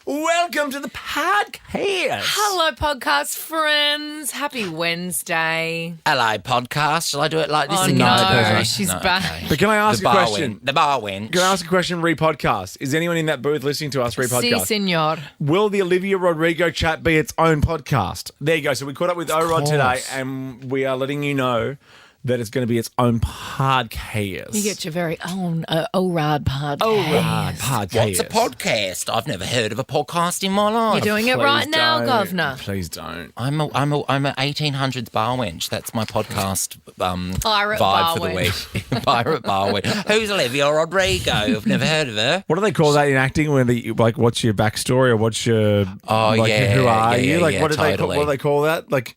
Welcome to the podcast. Hello, podcast friends. Happy Wednesday. Hello, podcast. Shall I do it like this Oh, again? no, she's back. Okay. But can I ask a question? The bar went. Can I ask a question re-podcast? Is anyone in that booth listening to us re-podcast? Si, senor. Will the Olivia Rodrigo chat be its own podcast? There you go. So we caught up with O-Rod today and we are letting you know that it's going to be its own podcast. You get your very own O-Rad podcast. Podcast. What's a podcast? I've never heard of a podcast in my life. You're doing it Please right now, don't. governor. Please don't. I'm a 1800s bar wench. That's my podcast Pirate vibe bar for the wench. week. Pirate bar wench. Who's Olivia Rodrigo? I've never heard of her. What do they call that in acting? When they, like, what's your backstory or what's your who are you? Like, what do they call that? Like,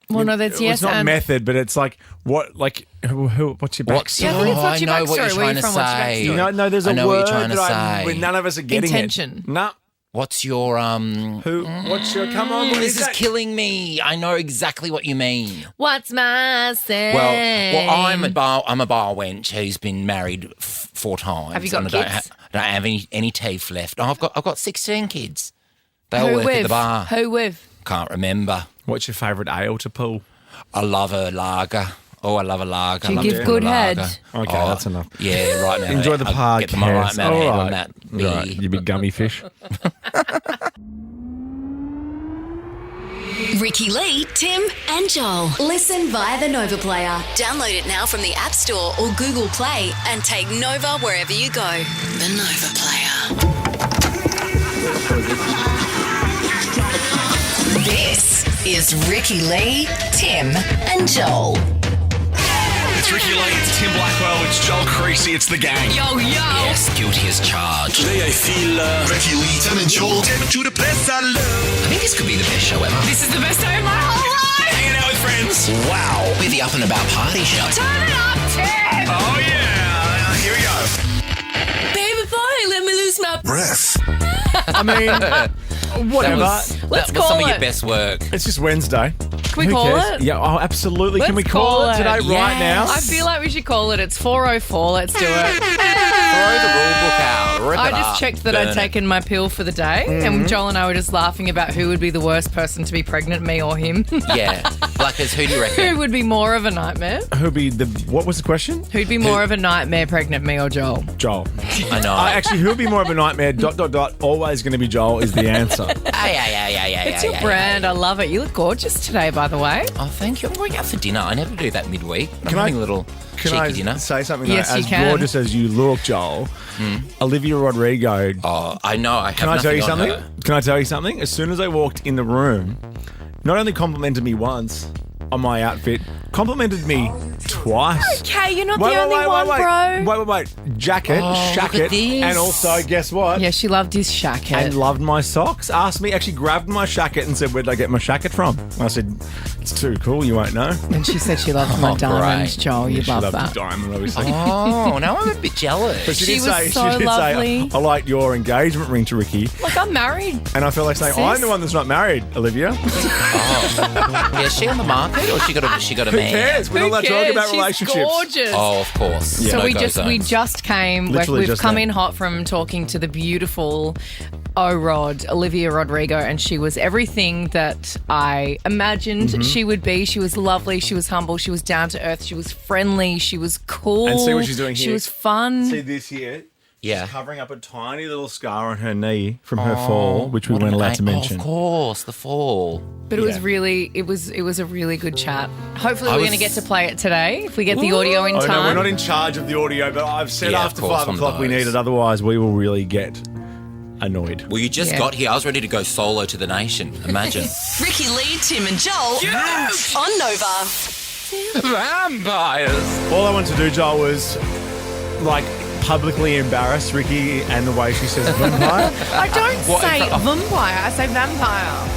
Well, no, that's yes. it's not and method, but it's like what? Like, what's your backstory? Yeah, I think it's what's your I know what backstory. you're Where trying you to from? What's your say. backstory? No, there's I a know what you're word trying to that say. none of us are getting Intention. it. No. What's your What's your? Come on, what This is that? killing me. I know exactly what you mean. What's my say? Well, I'm a bar wench who's been married 4 times. Have you got and kids? I don't have any teeth left. I've got 16 kids. They all Who work with? at the bar. Who with? Can't remember. What's your favourite ale to pull? I love a lager. Oh, I love a lager. Do you I love give a good lager. head? Okay, that's enough. Yeah, right now. Enjoy the I'll get the right podcast. amount of head All on right. that. Right, you big gummy fish. Ricki Lee, Tim, and Joel. Listen via the Nova Player. Download it now from the App Store or Google Play and take Nova wherever you go. The Nova Player. This is Ricki Lee, Tim, and Joel. It's Ricki Lee, it's Tim Blackwell, it's Joel Creasy, it's the gang. Yo, yo. Yes, guilty as charged. Today I feel Ricki Lee, Tim and Joel. Take me to the place I love. I think this could be the best show ever. This is the best day of my whole life. Hanging out with friends. Wow, we're the up and about party show. Turn it up, Tim. Oh yeah, here we go. Baby boy, let me lose my Breath. I mean, whatever. That Let's was call some of it. your best work. It's just Wednesday. Can we Who call cares? it? Yeah, oh, absolutely. Can we Let's call it today, right Yes. now? I feel like we should call it. It's 4:04. Let's do it. Throw the rule book out. Rip I it just up, checked that burn I'd it. taken my pill for the day, and Joel and I were just laughing about who would be the worst person to be pregnant, me or him. Yeah. Blackers, who do you Who reckon? would be more of a nightmare? Who'd be the? What was the question? Who'd be more of a nightmare, pregnant, me or Joel? Joel. I know. Actually, who'd be more of a nightmare? ... Always going to be Joel is the answer. It's your brand. I love it. You look gorgeous today, by the way. Oh, thank you. I'm going out for dinner. I never do that midweek. I'm Can I- having a little Can cheeky I dinner. say something? Yes, though? you As can. gorgeous as you look, Joel, Olivia Rodrigo. Oh, I know. I have Can I tell you nothing on something? her. Can I tell you something? As soon as I walked in the room, not only complimented me once on my outfit, complimented me twice. Okay, you're not the only one, bro. Wait. Jacket, Oh, look shacket, at this. and also, guess what? Yeah, she loved his jacket. And loved my socks. Asked me, actually grabbed my shacket and said, where'd I get my shacket from? I said, it's too cool, you won't know. And she said she loved my Oh, diamonds, great. Joel. You She love loved that. the diamond, obviously. Oh, now I'm a bit jealous. But She did was say, so she did lovely. say, I like your engagement ring to Ricki. Like, I'm married. And I felt like saying, Sis? I'm the one that's not married, Olivia. Yeah, is she on the market or she got a Who man? cares? We're not allowed to talk about She's relationships. gorgeous. Oh, of course. So No we go zones. just came. Literally We've just come then. in hot from talking to the beautiful O-Rod, Olivia Rodrigo, and she was everything that I imagined Mm-hmm. she would be. She was lovely. She was humble. She was down to earth. She was friendly. She was cool. And see what she's doing She here. was fun. See this here? Yeah. She's covering up a tiny little scar on her knee from her fall, which we weren't allowed to mention. Of course, the fall. But it was Yeah. really, it was a really good chat. Hopefully, I we're was- going to get to play it today if we get the audio in Oh, time. no, we're not in charge of the audio, but I've said Yeah, of after course, 5 one of o'clock we those. need it, otherwise we will really get annoyed. Well, you just Yeah. got here. I was ready to go solo to the nation. Imagine. Ricki Lee, Tim, and Joel on Nova. Vampires. All I wanted to do, Joel, was like publicly embarrass Ricki and the way she says vampire. I don't What, say in front vampire. I say vampire.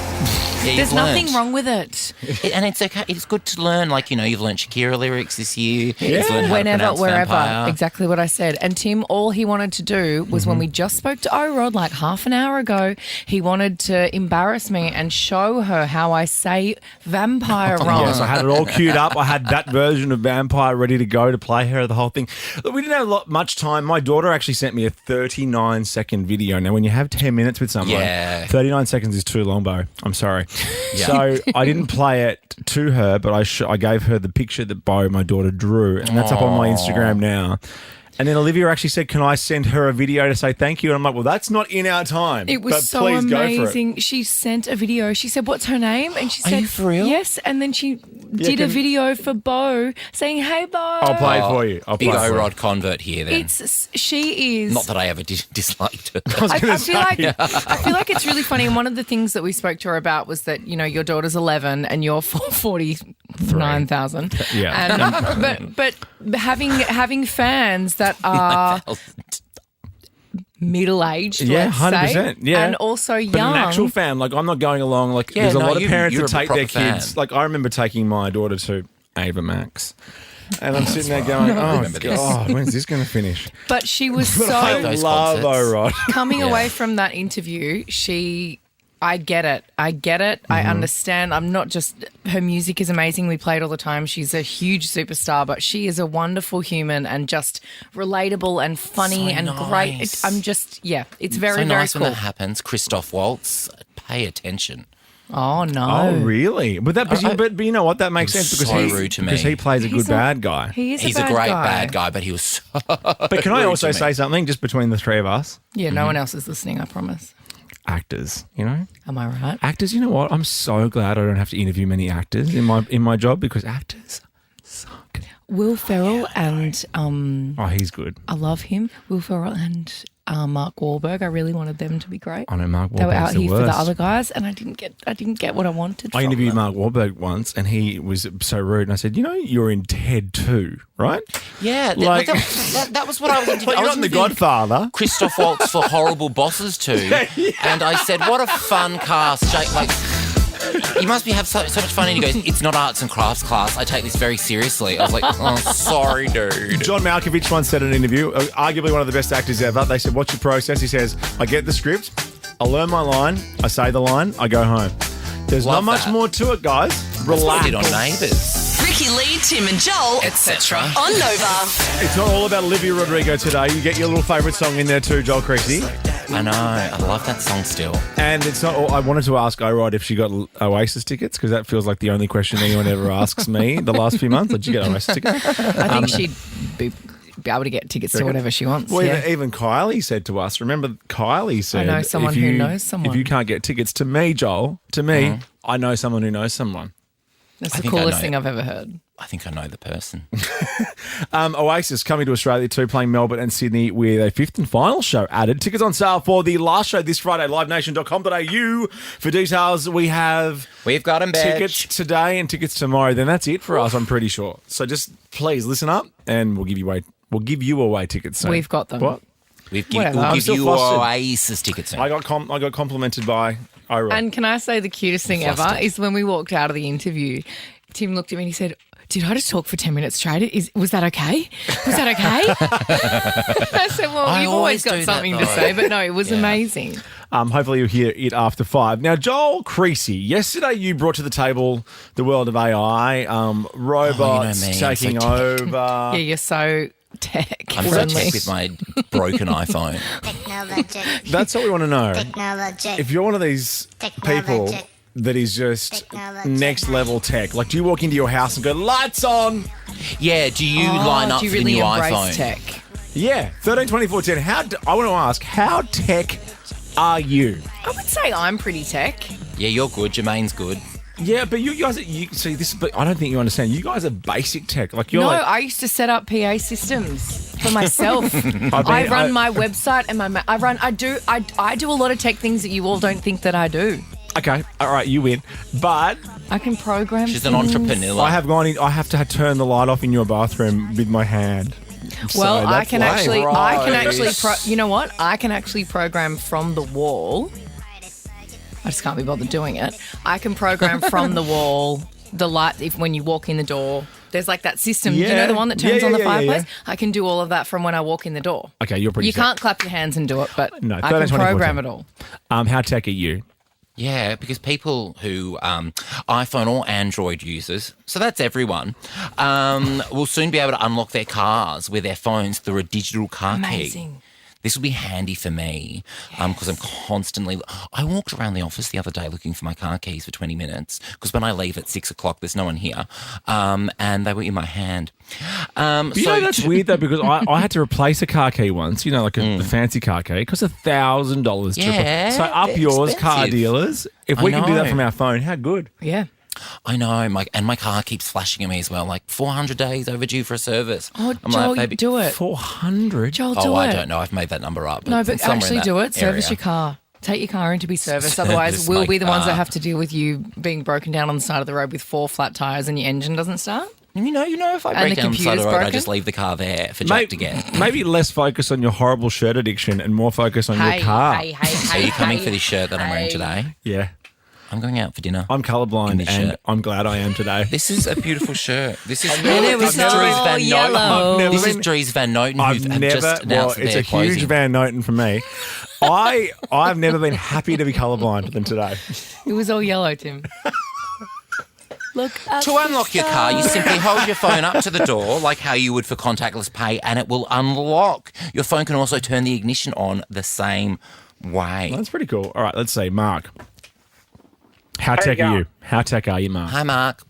Yeah, There's nothing wrong with it. And it's okay. It's good to learn. Like, you've learned Shakira lyrics this year. You've learned how to Whenever, pronounce wherever. vampire. Exactly what I said. And Tim, all he wanted to do was when we just spoke to O-Rod like half an hour ago, he wanted to embarrass me and show her how I say vampire wrong. Yes, I had it all queued up. I had that version of Vampire ready to go to play her the whole thing. Look, we didn't have much time. My daughter actually sent me a 39-second video. Now, when you have 10 minutes with someone, 39 seconds is too long, Bo. I'm sorry. Yeah. So I didn't play it to her, but I gave her the picture that Bo, my daughter, drew, and that's up on my Instagram now. And then Olivia actually said, can I send her a video to say thank you? And I'm like, well, that's not in our time. It was but so please amazing. Go for it. She sent a video. She said, what's her name? And she Are said, you for real? yes. And then she did a video for Bo saying, hey, Bo. I'll play it for you. I'll play Big it for you. O-Rod convert here then. She is. Not that I ever disliked her. I feel like it's really funny. And one of the things that we spoke to her about was that, your daughter's 11 and you're 49,000. Yeah. And, but having fans that are middle-aged, Yeah, let's 100%. say, Yeah. and also But young. an actual fan, like I'm not going along. Like Yeah, there's a no, lot of parents you're that a take their proper kids. fan. Like I remember taking my daughter to Ava Max, and I'm sitting there going, "Oh, remember this. God, when's this going to finish?" But she was But I Those love concerts. O-Rod. coming away from that interview, I get it. I understand. I'm not just, her music is amazing. We play it all the time. She's a huge superstar, but she is a wonderful human and just relatable and funny So and nice. great. It's very, so very nice cool. when that happens. Christoph Waltz, pay attention. Oh, no. Oh, really? But but you know what? That makes sense because so he rude to me. because he plays a good bad guy. He is He's a a great guy. bad guy, but he was so But can I rude also to me. say something just between the three of us? Yeah, no one else is listening, I promise. Actors, Am I right? Actors, you know what? I'm so glad I don't have to interview many actors in my job because actors suck. Will Ferrell and Oh, he's good. I love him. Will Ferrell and Mark Wahlberg. I really wanted them to be great. I know Mark They were Wahlberg's out the here worst. for the other guys, and I didn't get what I wanted. I from interviewed them. Mark Wahlberg once, and he was so rude. And I said, you're in Ted too, right? Yeah, Like- that was what I was Like, interviewing. you're not in The Godfather. Christoph Waltz for Horrible Bosses too. And I said, what a fun cast. Jake, like, you must have so much fun. And he goes, it's not arts and crafts class. I take this very seriously. I was like, oh, sorry, dude. John Malkovich once said in an interview, arguably one of the best actors ever. They said, what's your process? He says, I get the script, I learn my line, I say the line, I go home. There's Love not much that. more to it, guys. That's what Relax. I did on Neighbours. Ricki Lee, Tim and Joel, Etc. on Nova. It's not all about Olivia Rodrigo today. You get your little favourite song in there too, Joel Creasy. I know. I love that song still. And it's not all. I wanted to ask O-Rod if she got Oasis tickets because that feels like the only question anyone ever asks me the last few months. Did you get Oasis tickets? I think she'd be able to get tickets to whatever she wants. Well, yeah. even Kylie said to us, remember Kylie said, know someone if who you- knows someone. If you can't get tickets to me, Joel, I know someone who knows someone. That's I the think I coolest know. thing I've ever heard. I think I know the person. Oasis coming to Australia too, playing Melbourne and Sydney with a fifth and final show added. Tickets on sale for the last show this Friday, livenation.com.au. For details, we've got them, bitch. tickets today and tickets tomorrow. Then that's it for us, I'm pretty sure. So just please listen up and we'll give you away tickets soon. We've got them. What? Whatever. We'll I'm give still you flustered. Oasis tickets. I got complimented by O-Rod. And can I say the cutest thing ever Flustered. is when we walked out of the interview, Tim looked at me and he said, did I just talk for 10 minutes straight? Was that okay? Was that okay? I said, well, I you've always always got do that, something to though. say. But no, it was amazing. Hopefully you'll hear it after 5. Now, Joel Creasy, yesterday you brought to the table the world of AI, robots me, I'm taking so over. Yeah, you're so tech I'm so friendly. tech with my broken iPhone. Technology. That's what we want to know. Technology. If you're one of these people Technology. that is just Technology. next level tech, like do you walk into your house and go, lights on? Yeah, do you line up do you for really the new embrace iPhone? tech? Yeah, 13, 24, 10. I want to ask, how tech are you? I would say I'm pretty tech. Yeah, you're good. Jermaine's good. Yeah, but you guys, see this, but I don't think you understand. You guys are basic tech. Like you're No, like, I used to set up PA systems for myself. I I run my website and I do a lot of tech things that you all don't think that I do. okay, all right, you win. But I can program. She's an things. entrepreneur. I have gone in. I have to turn the light off in your bathroom with my hand. Well, So I that's can lame. actually, you know what? I can actually program from the wall I just can't be bothered doing it. I can program from the wall the light when you walk in the door. There's like that system, you know, the one that turns on the fireplace? Yeah. I can do all of that from when I walk in the door. Okay, you're pretty You can't clap your hands and do it, but no, I can program it all. How tech are you? Yeah, because people who iPhone or Android users, so that's everyone, will soon be able to unlock their cars with their phones through a digital car key. Amazing. This will be handy for me because I'm constantly... I walked around the office the other day looking for my car keys for 20 minutes because when I leave at 6 o'clock, there's no one here, and they were in my hand. That's weird, though, because I had to replace a car key once, like a fancy car key. It cost $1,000. Yeah, so up yours, expensive. Car dealers. If we can do that from our phone, how good? Yeah. I know, my car keeps flashing at me as well, like 400 days overdue for a service. Oh, Joel, like, do it. 400? Joel, do it. I don't know. I've made that number up. No, but actually do it. Service your car. Take your car in to be serviced. Otherwise, we'll be the ones that have to deal with you being broken down on the side of the road with 4 flat tyres and your engine doesn't start. You know, if I break down the side of the road, I just leave the car there for Jack to get. Maybe less focus on your horrible shirt addiction and more focus on your car. So you're coming for this shirt that I'm wearing today? Yeah. I'm going out for dinner. I'm colourblind and I'm glad I am today. This is a beautiful shirt. This is Dries Van Noten. This is Dries Van Noten. It's a huge Van Noten for me. I've never been happy to be colourblind than today. It was all yellow, Tim. Look to unlock your car, you simply hold your phone up to the door like how you would for contactless pay and it will unlock. Your phone can also turn the ignition on the same way. Well, that's pretty cool. All right, let's see. Mark. How tech are you? How tech are you, Mark? Hi, Mark.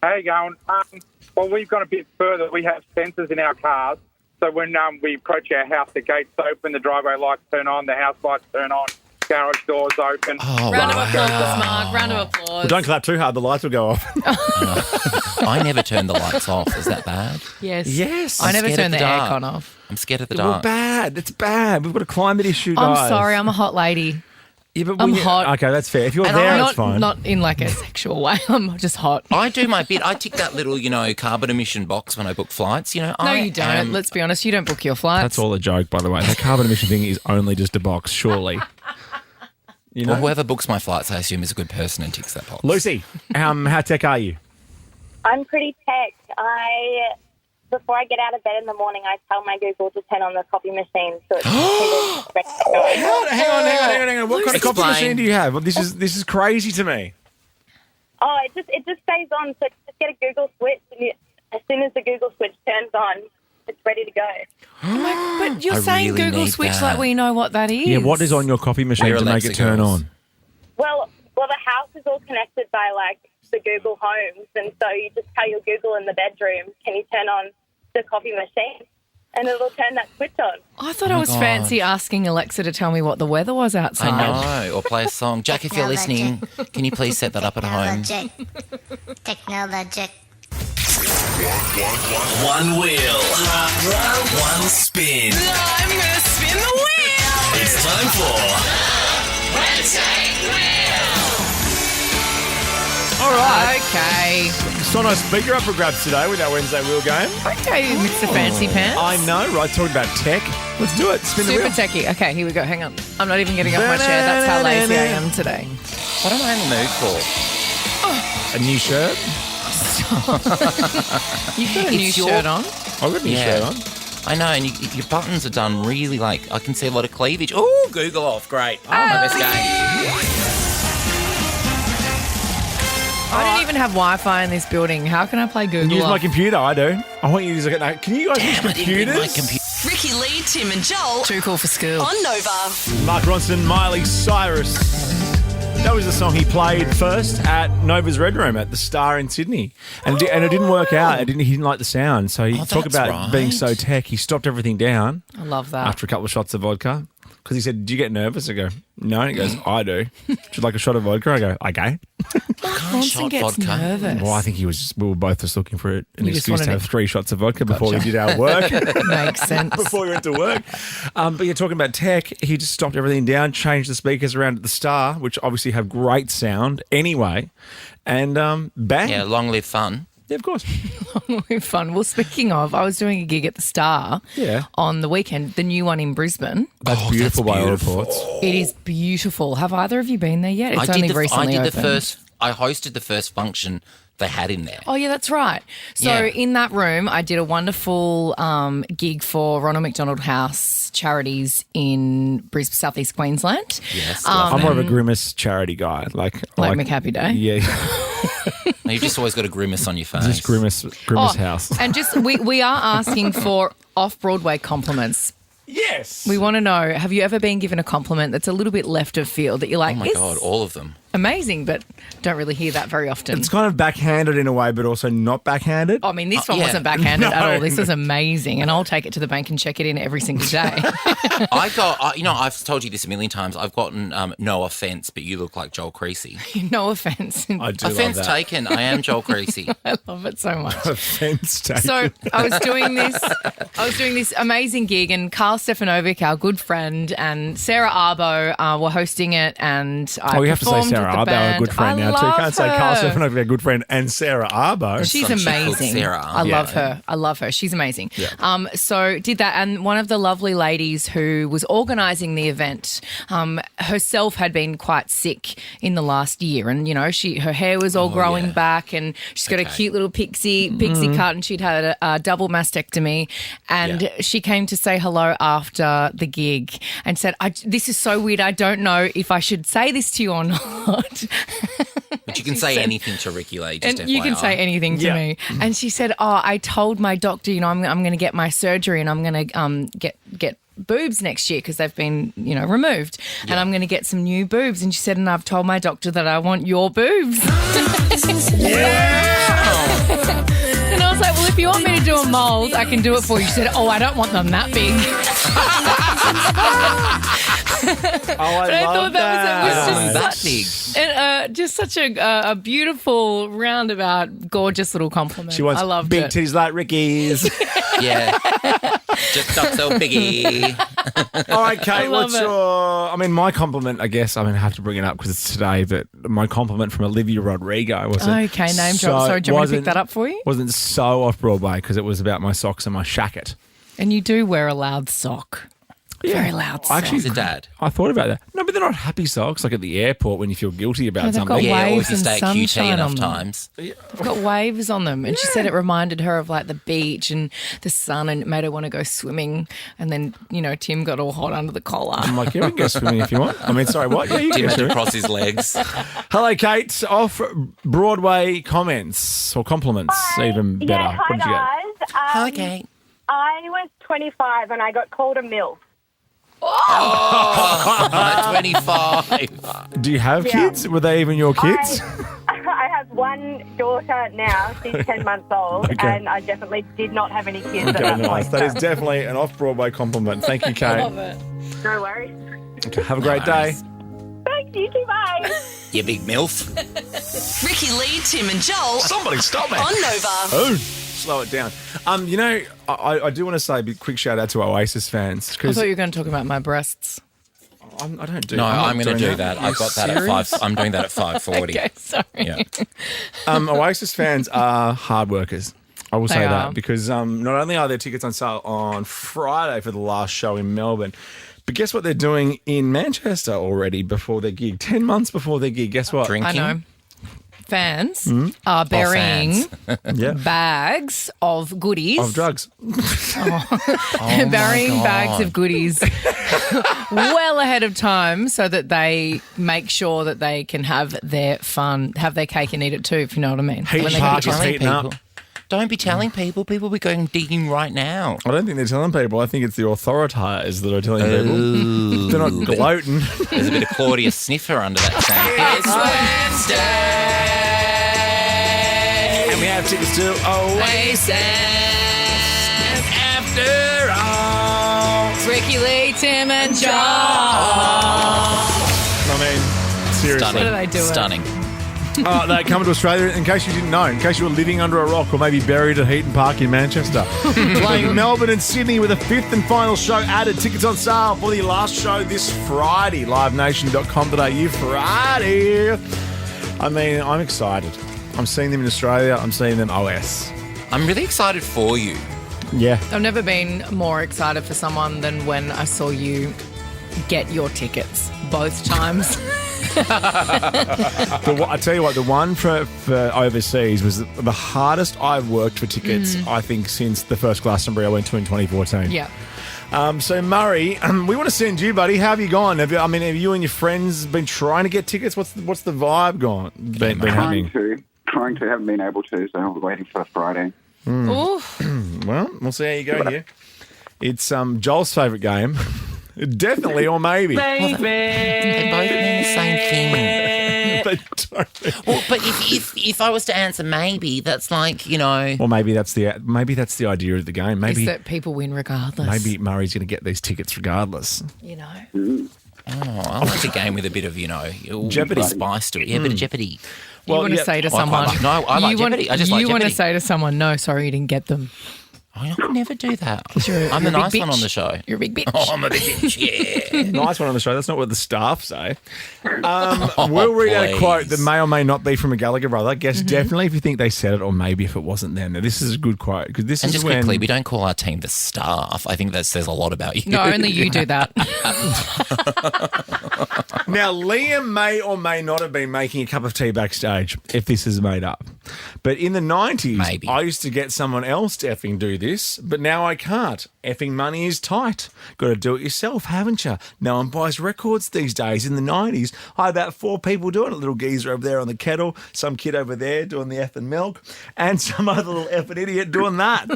How you going? Well, we've gone a bit further. We have sensors in our cars. So when we approach our house, the gates open, the driveway lights turn on, the house lights turn on, garage doors open. Oh, round of applause, Mark. Round of applause. Well, don't clap too hard. The lights will go off. I never turn the lights off. Is that bad? Yes. I never turn the aircon off. I'm scared of the dark. Well, bad. It's bad. We've got a climate issue, guys. I'm sorry. I'm a hot lady. Yeah, but I'm hot. Okay, that's fair. If you're there, it's fine. Not in like a sexual way. I'm just hot. I do my bit. I tick that little, carbon emission box when I book flights. No, you don't. Let's be honest. You don't book your flights. That's all a joke, by the way. The carbon emission thing is only just a box, surely. Well, whoever books my flights, I assume, is a good person and ticks that box. Lucy, how tech are you? I'm pretty tech. Before I get out of bed in the morning, I tell my Google to turn on the coffee machine so it's ready to go. Hang on. What kind of coffee machine do you have? Well, this is crazy to me. Oh, it just stays on. So just get a Google switch, and as soon as the Google switch turns on, it's ready to go. But you're saying really Google switch that. Like we know what that is. Yeah, what is on your coffee machine to make it turn on? Well, the house is all connected by the Google Homes, and so you just tell your Google in the bedroom, can you turn on the coffee machine? And it'll turn that switch on. I thought I was fancy asking Alexa to tell me what the weather was outside. I know, or play a song. Jack, if you're listening, can you please set that up at home? Technologic. One wheel. One spin. I'm going to spin the wheel. It's time for Wednesday Wheel. All right. Okay. Sono speaker up for grabs today with our Wednesday Wheel game. Okay, Mr. Fancy Pants. I know, right? Talking about tech. Let's do it. Spin the wheel. Super techie. Okay, here we go. Hang on. I'm not even getting off my chair. That's how lazy I am today. What am I in the mood for? A new shirt? You've got a new shirt on? I've got a new shirt on. I know, and your buttons are done really I can see a lot of cleavage. Oh, Google off. Great. My best game. I don't even have Wi-Fi in this building. How can I play Google Use off? my computer, I do. I want you to use it. No, can you guys use computers? Ricki Lee, Tim and Joel. Too cool for school. On Nova. Mark Ronson, Miley Cyrus. That was the song he played first at Nova's Red Room at the Star in Sydney. And it didn't work out. He didn't like the sound. So he talked about being so tech. He stopped everything down. I love that. After a couple of shots of vodka. Because he said, do you get nervous? I go, no. And he goes, I do. Would you like a shot of vodka? I go, okay. Ronson gets nervous. Well, I think we were both just looking for an excuse to have 3 shots of vodka before we did our work. Makes sense. Before we went to work. But you're talking about tech. He just stopped everything down, changed the speakers around at the Star, which obviously have great sound anyway. And bang. Yeah, long live fun. Yeah, of course. Fun. Well, speaking of, I was doing a gig at the Star on the weekend, the new one in Brisbane. That's beautiful by all reports. It is beautiful. Have either of you been there yet? It's only recently opened. I hosted the first function they had in there. Oh, yeah, that's right. So in that room, I did a wonderful gig for Ronald McDonald House Charities in Brisbane, Southeast Queensland. Yes. I'm more of a grimace charity guy. Like McHappy Day? Yeah. No, you've just always got a grimace on your face. Just grimace house. And just we are asking for off-Broadway compliments. Yes. We want to know, have you ever been given a compliment that's a little bit left of field that you're like, oh my God, all of them. Amazing, but don't really hear that very often. It's kind of backhanded in a way, but also not backhanded. I mean, this one wasn't backhanded at all. This was amazing, and I'll take it to the bank and check it in every single day. I've told you this a million times. I've gotten no offence, but you look like Joel Creasy. No offence. I do offence love that. taken. I am Joel Creasy. I love it so much. Offence taken. So I was doing this amazing gig, and Carl Stefanovic, our good friend, and Sarah Arbo were hosting it, and I you have to say Sarah Arbo, our good friend now too. You can't say Carl Stefanovic, our good friend, and Sarah Arbo. She's amazing. Sarah. I love her. She's amazing. Yeah. So did that, and one of the lovely ladies who was organising the event herself had been quite sick in the last year, and her hair was all growing back, and she's got a cute little pixie cut, and she'd had a double mastectomy, and she came to say hello after the gig and said, "This is so weird. I don't know if I should say this to you or not." But you can say anything to Ricki Lay, just and you can say anything to me. And she said, I told my doctor, I'm going to get my surgery, and I'm going to get boobs next year because they've been, removed. And I'm going to get some new boobs. And she said, and I've told my doctor that I want your boobs. And I was like, well, if you want me to do a mould, I can do it for you. She said, I don't want them that big. I thought that was just such a beautiful, roundabout, gorgeous little compliment. She wants I loved big it. titties like Ricky's. Yeah. Just not so biggie. All right, Kate, my compliment, I guess, I have to bring it up because it's today, but my compliment from Olivia Rodrigo was okay, name drop. Sorry, do you want me to pick that up for you? Wasn't so off-Broadway because it was about my socks and my shacket. And you do wear a loud sock. Very loud sock. Actually, He's a dad. I thought about that. No, but they're not happy socks like at the airport when you feel guilty about something. Got Yeah, or waves if you and stay at QT sunshine enough on them. times. They've got waves on them. And she said it reminded her of like the beach and the sun, and it made her want to go swimming. And then, Tim got all hot under the collar. I'm like, yeah, we can go swimming if you want. Sorry, what? Yeah, you can Tim go had to swimming. cross his legs. Hello, Kate. Off-Broadway comments or compliments, even better. Yeah, What did you get? guys. Hi, Kate. I was 25 and I got called a MILF. 25. Do you have kids? Were they even your kids? I have one daughter now. She's 10 months old, and I definitely did not have any kids at that point. That is definitely an off-Broadway compliment. Thank you, Kate. I love it. No worries. Okay, have a great day. Thank you, bye. You big MILF. Ricki Lay, Tim and Joel Somebody stop me. on Nova. Oh, slow it down. I do want to say a big quick shout out to Oasis fans. I Because thought you were going to talk about my breasts. I don't do. No, I'm not going to doing do that. I got that serious? at 5. I'm doing that at 5:40. Okay, sorry. Yeah. Oasis fans are hard workers. I will say They that are. because not only are their tickets on sale on Friday for the last show in Melbourne, but guess what they're doing in Manchester already before their gig? 10 months before their gig. Guess what? Drinking. I know. Fans are burying Yeah. bags of goodies. Of drugs. They're burying bags of goodies well ahead of time so that they make sure that they can have their fun, have their cake and eat it too, if you know what I mean. Heat When they parties get to- heating up. Don't be telling people. People will be going digging right now. I don't think they're telling people. I think it's the authorities that are telling people. They're not gloating. There's a bit of Claudia Sniffer under that sound. It's Wednesday. And we have tickets to Oasis. After all. It's Ricki Lay, Tim and Joel. I mean, seriously. Stunning. What do they do? Stunning. They're coming to Australia, in case you didn't know, in case you were living under a rock or maybe buried at Heaton Park in Manchester. Playing Melbourne and Sydney with a fifth and final show added. Tickets on sale for the last show this Friday. LiveNation.com.au Friday. I mean, I'm excited. I'm seeing them in Australia. I'm seeing them OS. I'm really excited for you. Yeah. I've never been more excited for someone than when I saw you get your tickets both times. I tell you what, the one for overseas was the hardest I've worked for tickets, I think, since the first Glastonbury I went to in 2014. Yeah. So, Murray, we want to send you, buddy. How have you gone? Have you and your friends been trying to get tickets? What's the vibe been happening? Trying to, haven't been able to, so I'm waiting for Friday. Well, we'll see how you go here. It's Joel's favourite game. Definitely or maybe. They both mean the same thing. They don't. Well, but if I was to answer maybe, that's like, you know. Well, maybe that's the idea of the game. Maybe Is that people win regardless. Maybe Murray's going to get these tickets regardless. You know. Oh, I like a game with a bit of, Jeopardy spice to it. Yeah, a bit of Jeopardy. You want to say to someone. I like Jeopardy. I just like Jeopardy. You want to say to someone, no, sorry, you didn't get them. I would never do that. You're I'm the a nice big one on bitch. the show. You're a big bitch. Oh, I'm a big bitch, yeah. Nice one on the show. That's not what the staff say. We'll read out a quote that may or may not be from a Gallagher brother. Guess definitely if you think they said it, or maybe if it wasn't them. Now, this is a good quote because this And is just when quickly, we don't call our team the staff. I think that says a lot about you. No, only you do that. Now, Liam may or may not have been making a cup of tea backstage if this is made up. But in the 90s, Maybe. I used to get someone else to effing do this, but now I can't. Effing money is tight. Got to do it yourself, haven't you? No one buys records these days. In the 90s, I had about 4 people doing it. A little geezer over there on the kettle, some kid over there doing the effing milk, and some other little effing idiot doing that.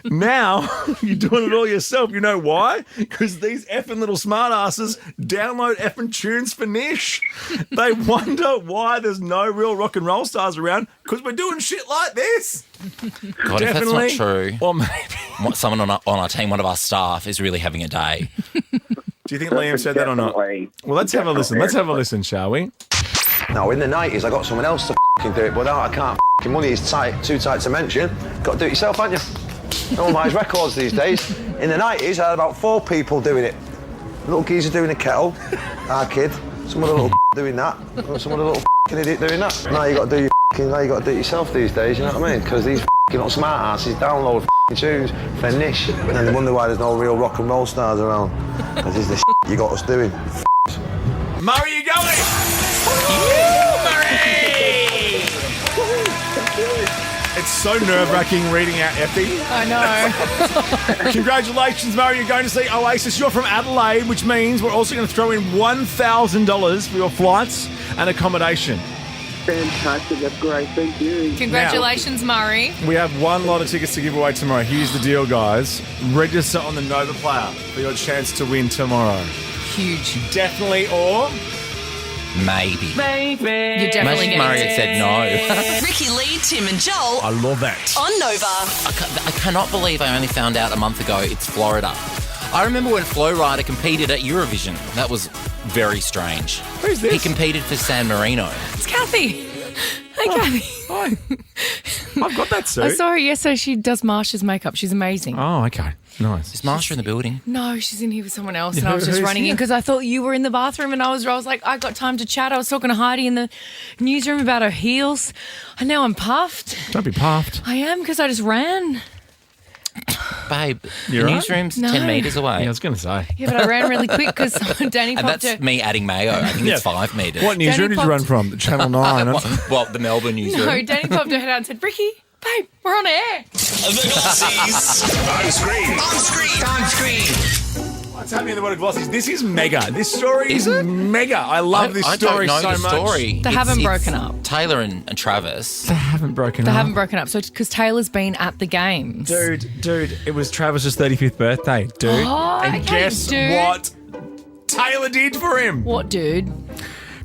Now, you're doing it all yourself. You know why? Because these effing little smartasses download effing tunes for Nish. They wonder why there's no real rock and roll stars around, because we're doing shit like this. God, if that's not true, or maybe someone on our team, one of our staff, is really having a day. Do you think Liam said that or not? Well, let's have a listen. Let's have a listen, shall we? No, in the 90s, I got someone else to do it, but now I can't. Money is too tight to mention. Got to do it yourself, haven't you? No one buys records these days. In the 90s, I had about 4 people doing it. A little geezer doing a kettle, our kid. Some other little doing that. Some other little idiot doing that. Now you got to do it yourself these days. You know what I mean? Because these little smart asses download tunes for Nish, and then they wonder why there's no real rock and roll stars around. Because it's the you got us doing. Murray, you going? Murray! It's so nerve-wracking reading out Effie. I know. Congratulations, Murray. You're going to see Oasis. You're from Adelaide, which means we're also going to throw in $1,000 for your flights and accommodation. Fantastic. That's great. Thank you. Congratulations, Murray. We have one lot of tickets to give away tomorrow. Here's the deal, guys. Register on the Nova Player for your chance to win tomorrow. Huge. Definitely or... Maybe. You're definitely Imagine Murray had said no. Ricky Lee, Tim and Joel I love that. on Nova. I cannot believe I only found out a month ago it's Florida. I remember when Flo Rida competed at Eurovision. That was very strange. Who's this? He competed for San Marino. It's Kathy. Hey, Kathy. Hi. I've got that suit. I saw her yesterday. She does Marsha's makeup. She's amazing. Oh, okay. Nice. Is Marsha in the building? No, she's in here with someone else, and I was Who's just running here? in because I thought you were in the bathroom, and I was like, I got time to chat. I was talking to Heidi in the newsroom about her heels, and now I'm puffed. Don't be puffed. I am because I just ran. Babe, You the right? newsroom's No. 10 metres away. Yeah, I was going to say. Yeah, but I ran really quick because Danny And popped that's her. me adding mayo. I think it's 5 metres. What newsroom did you popped- run from? Channel 9. Well, the Melbourne newsroom. No, Danny popped her head out and said, Ricky, babe, we're on air. The Glossys. On screen. On screen. On screen. What's happening in the world of Glossys? This is mega. This story is mega. I love this story I don't know so the much. story. They haven't broken up. Taylor and Travis. They haven't broken They up. haven't broken up. So because Taylor's been at the games. Dude, it was Travis's 35th birthday, dude. Oh, and okay, guess dude. what Taylor did for him? What, dude?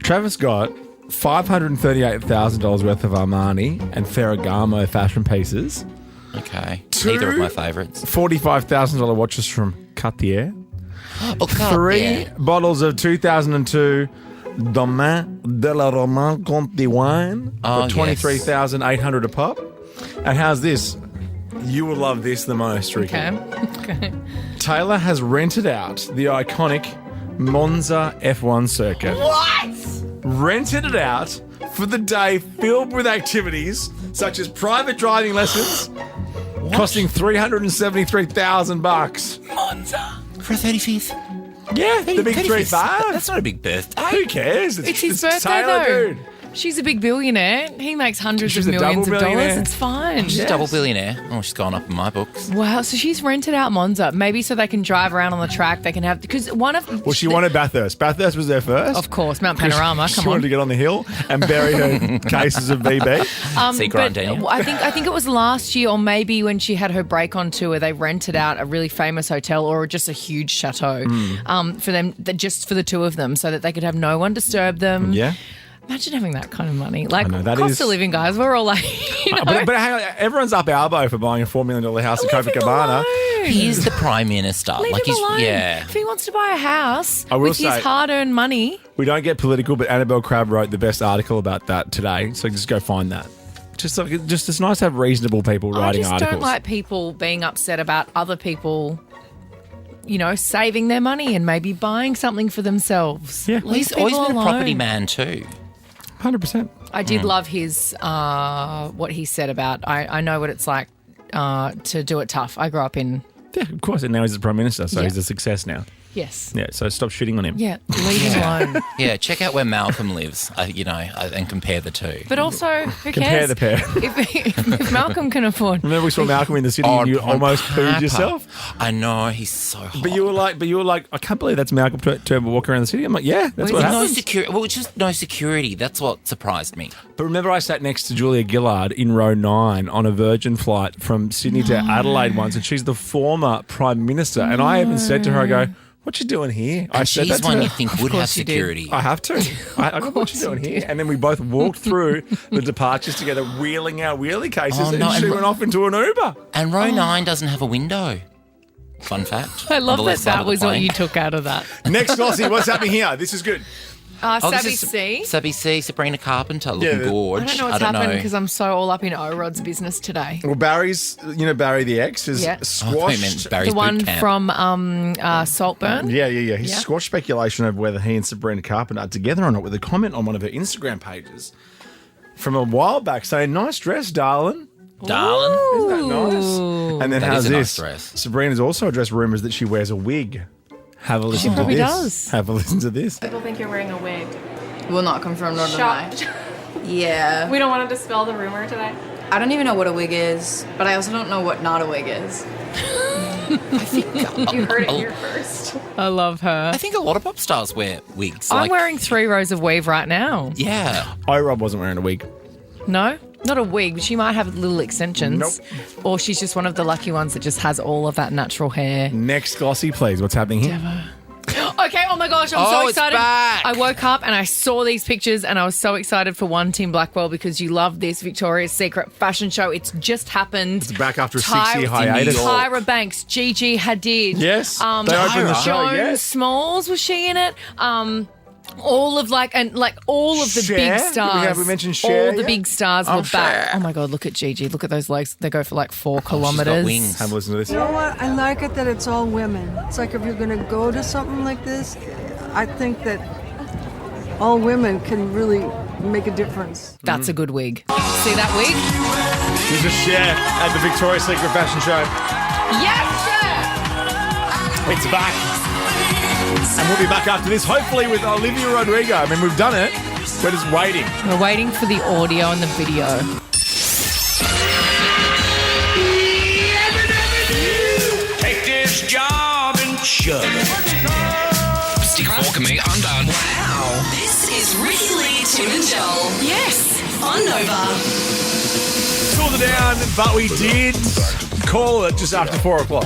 Travis got $538,000 worth of Armani and Ferragamo fashion pieces, Okay. Neither of my favourites. $45,000 watches from Cartier, Oh, God, 3 yeah. bottles of 2002 Domaine de la Roman Comte wine Oh, for $23,800 a pop. And how's this? You will love this the most, Ricky. Okay. Taylor has rented out the iconic Monza F1 circuit. What? Rented it out for the day filled with activities such as private driving lessons costing $373,000. Monza. For a 35th. Yeah, the big 3-5. That's not a big birthday. Who cares? It's his birthday, Taylor, though. dude. She's a big billionaire. He makes hundreds She's of a millions double of dollars. billionaire. It's fine. She's a double billionaire. Oh, she's gone up in my books. Wow, so she's rented out Monza, maybe so they can drive around on the track. They can have because one of Well, she wanted Bathurst. Bathurst was there first. of course Mount Panorama. She Come wanted on. to get on the hill and bury her cases of BB. See, Grant But Daniel. I think it was last year, or maybe when she had her break on tour, they rented out a really famous hotel or just a huge chateau for them, just for the two of them, so that they could have no one disturb them. Yeah. Imagine having that kind of money. Like, I know, that cost is- of living, guys. We're all like, you know, But hang on, everyone's up elbow for buying a $4 million house at leave him Copacabana. alone. He's the Prime Minister. Leave him alone. Yeah. If he wants to buy a house I will with say- his hard-earned money, We don't get political, but Annabelle Crabb wrote the best article about that today, so just go find that. Just it's nice to have reasonable people I writing just articles. don't like people being upset about other people, you know, saving their money and maybe buying something for themselves. Yeah. Leave He's always people been a property alone. man too. 100%. I did love his what he said about I know what it's like to do it tough. I grew up in Yeah, of course. And now he's the Prime Minister, so Yeah. he's a success now. yes. Yeah, so stop shitting on him. Yeah, leave him alone. Yeah, check out where Malcolm lives, and compare the two. But also, who Compare cares? the pair. If Malcolm can afford, Remember we saw Malcolm in the city Oh, and you almost pooed Papa. yourself? I know, he's so hot. But you were like, I can't believe that's Malcolm Turnbull walking around the city. I'm like, yeah, that's what no happened. security. Well, just no security. That's what surprised me. But remember, I sat next to Julia Gillard in row 9 on a Virgin flight from Sydney to Adelaide once, and she's the former Prime Minister. And I even said to her, I go, what you doing here? I And said she's that to one her. you think would have course you did. security. I have to. I go, what you doing here? And then we both walked through the departures together, wheeling our wheelie cases, Oh, and no, she and- went off into an Uber. And row 9 doesn't have a window. Fun fact. I On love the that left side that of the was what plane. you took out of that. Next, Glossy, what's happening here? This is good. Oh, this Sabby is C. Sabby C, Sabrina Carpenter, looking Yeah, gorge. I don't know what's happened because I'm so all up in O-Rod's business today. Well, Barry's, Barry the ex, has Yeah. Oh, I squashed. meant Barry's The one boot camp. from Saltburn. Yeah. He's Yeah. squashed speculation of whether he and Sabrina Carpenter are together or not with a comment on one of her Instagram pages from a while back saying, nice dress, darling. Darling. Isn't that nice? And then That how's is a this? nice dress. Sabrina's also addressed rumours that she wears a wig. Have a listen to probably this. does. Have a listen to this. People think you're wearing a wig. Will not confirm nor deny. Yeah. We don't want to dispel the rumor today. I don't even know what a wig is, but I also don't know what not a wig is. You heard it here first. I love her. I think a lot of pop stars wear wigs. I'm wearing 3 rows of weave right now. Yeah. Rob wasn't wearing a wig. No? Not a wig, but she might have little extensions. Nope. Or she's just one of the lucky ones that just has all of that natural hair. Next, Glossy, please. What's happening here? Okay, oh my gosh, I'm Oh, so it's excited. back. I woke up and I saw these pictures and I was so excited for one, Tim Blackwell, because you love this Victoria's Secret fashion show. It's just happened. It's back after a 6-year hiatus. Tyra Banks, Gigi Hadid. Yes, they opened the show, Joan yes. Smalls, was she in it? All of all of the Cher? big Did stars. we mention Cher, All the yeah? big stars Oh, were back. Cher. Oh my God, look at Gigi. Look at those legs. They go for like 4 She's got kilometres. wings. Have a listen to this. You know what? I like it that it's all women. It's like if you're going to go to something like this, I think that all women can really make a difference. That's a good wig. See that wig? This is Cher at the Victoria's Secret fashion show. Yes, Cher! It's back. And we'll be back after this, hopefully with Olivia Rodrigo. I mean, we've done it. We're just waiting. We're waiting for the audio and the video. Take this job and shove it. Stick a fork in me, I'm done. Wow. This is Ricki Lee, Tim and Joel. Yes. On Nova. Cooled it down, but we did call it just after 4 o'clock.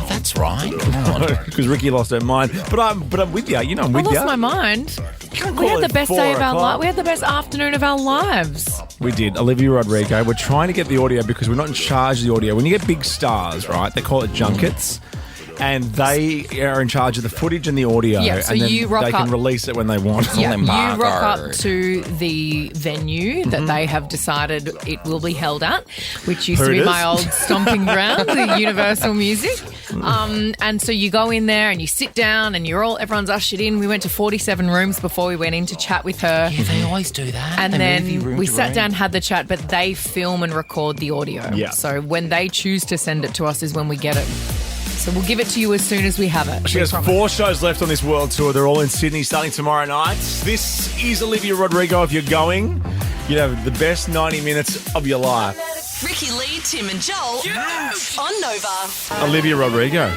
That's right. Come on. Because Ricki lost her mind. But I'm with you. You know, I'm I with you. lost my mind. Can't We call had it the best 4 day of our o'clock. life. We had the best afternoon of our lives. We did. Olivia Rodrigo. We're trying to get the audio because we're not in charge of the audio. When you get big stars, right, they call it junkets. and they are in charge of the footage and the audio. Yeah, so and then you rock they can up- release it when they want. Yeah, you rock up to the venue that they have decided it will be held at, which used to be Hooters. my old stomping ground, the Universal Music. And so you go in there and you sit down and everyone's ushered in. We went to 47 rooms before we went in to chat with her. Yeah, they always do that. And They move you then room we to sat room. down, had the chat, but they film and record the audio. Yeah. So when they choose to send it to us is when we get it. So we'll give it to you as soon as we have it. She We has promise. 4 shows left on this world tour. They're all in Sydney starting tomorrow night. This is Olivia Rodrigo. If you're going, you have the best 90 minutes of your life. Ricki, Lee, Tim and Joel on Nova. Olivia Rodrigo.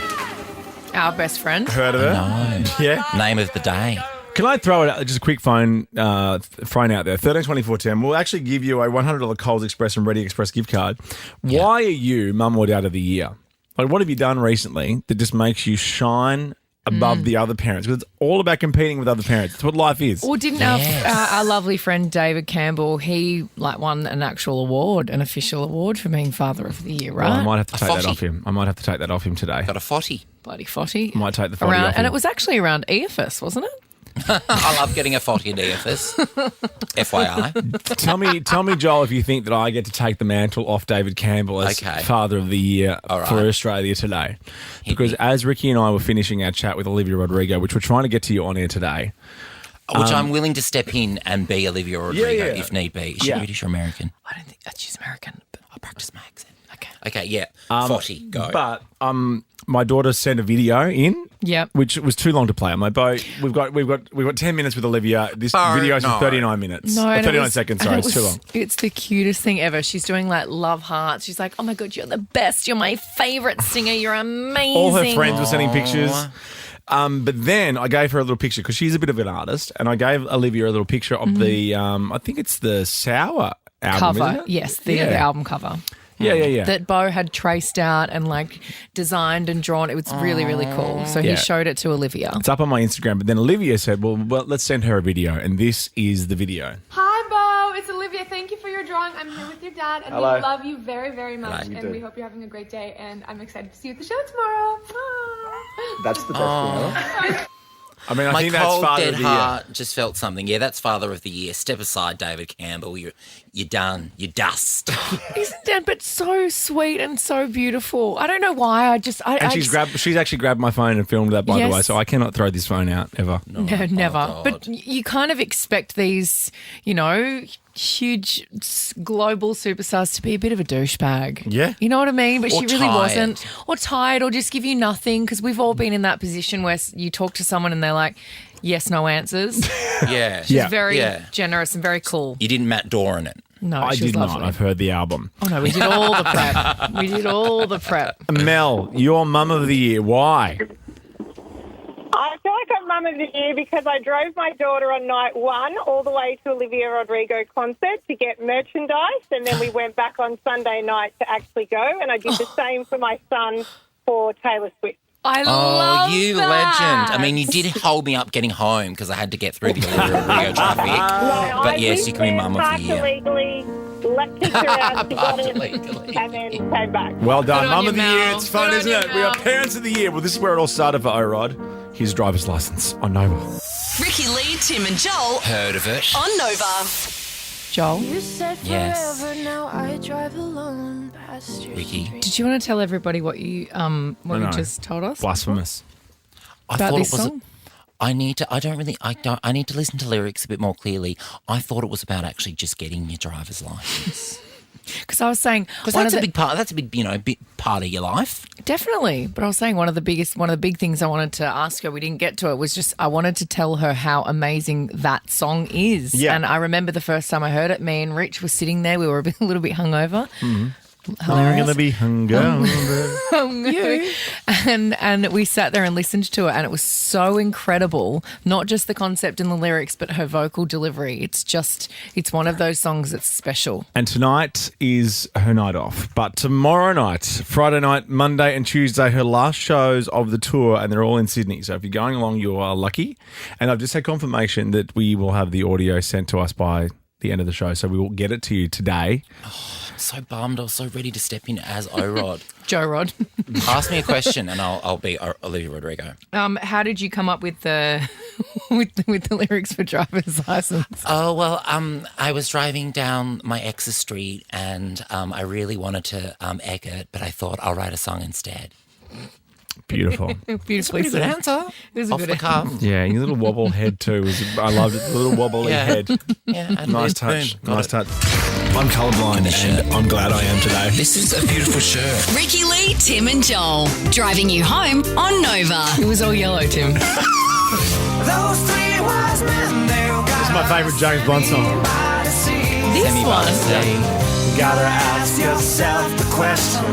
Our best friend. Heard of her? No. Yeah. Name of the day. Can I throw it out, just a quick phone out there? 132410. We'll actually give you a $100 Coles Express and Ready Express gift card. Why are you Mum or Dad of the Year? Like, what have you done recently that just makes you shine above the other parents? Because it's all about competing with other parents. That's what life is. Well, didn't our lovely friend David Campbell, he won an actual award, an official award for being Father of the Year, right? Well, I might have to A take that fotty. off him. I might have to take that off him today. Got a fotty. Bloody fotty. Might take the fotty Around, off him. and it was actually around EFS, wasn't it? I love getting a fotty at EFS. FYI. Tell me, Joel, if you think that I get to take the mantle off David Campbell as Okay. Father of the Year All right. for Australia today. Because as Ricki and I were finishing our chat with Olivia Rodrigo, which we're trying to get to you on air today. Which I'm willing to step in and be Olivia Rodrigo yeah. if need be. Is she Yeah. British or American? I don't think she's American. But I'll practice my accent. okay. Okay, yeah. Fotty, go. But my daughter sent a video in. Yep. Which was too long to play on my boat. We've got 10 minutes with Olivia. This video is no. 39 minutes. No, and 39 seconds, sorry, it's too long. It's the cutest thing ever. She's doing love hearts. She's like, oh my God, you're the best. You're my favourite singer. You're amazing. All her friends were sending pictures. But then I gave her a little picture because she's a bit of an artist, and I gave Olivia a little picture of the, I think it's the Sour album, cover. isn't it? Yes, the album cover. Yeah. That Bo had traced out and designed and drawn. It was really, really cool. So he Yeah. showed it to Olivia. It's up on my Instagram. But then Olivia said, well, let's send her a video. And this is the video. Hi, Bo. It's Olivia. Thank you for your drawing. I'm here with your dad, and Hello. we love you very, very much. You And too. we hope you're having a great day. And I'm excited to see you at the show tomorrow. Bye. That's the best thing ever. I mean, I My think that's cold, Father dead of the Year. heart just felt something. Yeah, that's Father of the Year. Step aside, David Campbell. You're done. You're dust. Isn't that but so sweet and so beautiful? I don't know why. And she's actually grabbed my phone and filmed that, by the way, Yes. so I cannot throw this phone out ever. No, never. God. But you kind of expect these, huge global superstars to be a bit of a douchebag. Yeah. You know what I mean? But Or she really tired. wasn't. Or tired, or just give you nothing, because we've all been in that position where you talk to someone and they're like, yes, no answers. Yeah. She's very generous and very cool. You didn't Matt Dore in it. No, I she was did not. lovely. I've heard the album. Oh, no, we did all the prep. We did all the prep. Mel, your Mum of the Year. Why? I feel like I'm Mum of the Year because I drove my daughter on night 1 all the way to Olivia Rodrigo concert to get merchandise, and then we went back on Sunday night to actually go, and I did the same for my son for Taylor Swift. I love you that. legend. I mean, you did hold me up getting home because I had to get through the Olivia Rodrigo traffic. But yes, you can be Mum of the Year. Illegally, let kids around, she got it, and then came back. Well done. Good on Mum you, of the Mel. Year. It's fun, Good on isn't you, it? We are Mel. Parents of the Year. Well, this is where it all started for O-Rod. His driver's license on Nova. Ricki, Lee, Tim and Joel Heard of it? on Nova. Joel, Yes. Ricki. did you want to tell everybody what you know. just told us? Blasphemous. I About thought this it was. song? I need to listen to lyrics a bit more clearly. I thought it was about actually just getting your driver's license. Because I was saying Because one that's of a the- big part. That's a big, big part of your life. Definitely. But I was saying one of the big things I wanted to ask her, we didn't get to it, was just I wanted to tell her how amazing that song is. Yeah. And I remember the first time I heard it, me and Rich were sitting there. We were a little bit hungover. I'm going to be hungover. You. And we sat there and listened to it, and it was so incredible. Not just the concept and the lyrics, but her vocal delivery. It's one of those songs that's special. And tonight is her night off. But tomorrow night, Friday night, Monday and Tuesday, her last shows of the tour, and they're all in Sydney. So if you're going along, you are lucky. And I've just had confirmation that we will have the audio sent to us by the end of the show, so we will get it to you today. I'm so bummed. I was so ready to step in as O-Rod. Joe Rod. Ask me a question and I'll be Olivia Rodrigo. How did you come up with the with the lyrics for Driver's License? Oh, well, I was driving down my ex's street and I really wanted to egg it, but I thought I'll write a song instead. Beautiful. Beautifully Good answer. It was a Off good the cuff. Yeah, your little wobble head too. I loved it. The little wobbly head. Yeah, Nice touch. Nice touch. I'm colourblind and I'm glad I am today. This is a beautiful shirt. Ricki Lee, Tim and Joel. Driving you home on Nova. It was all yellow, Tim. Those three wise men, This is my favourite James Blunt song. This one. You gotta ask yourself the question,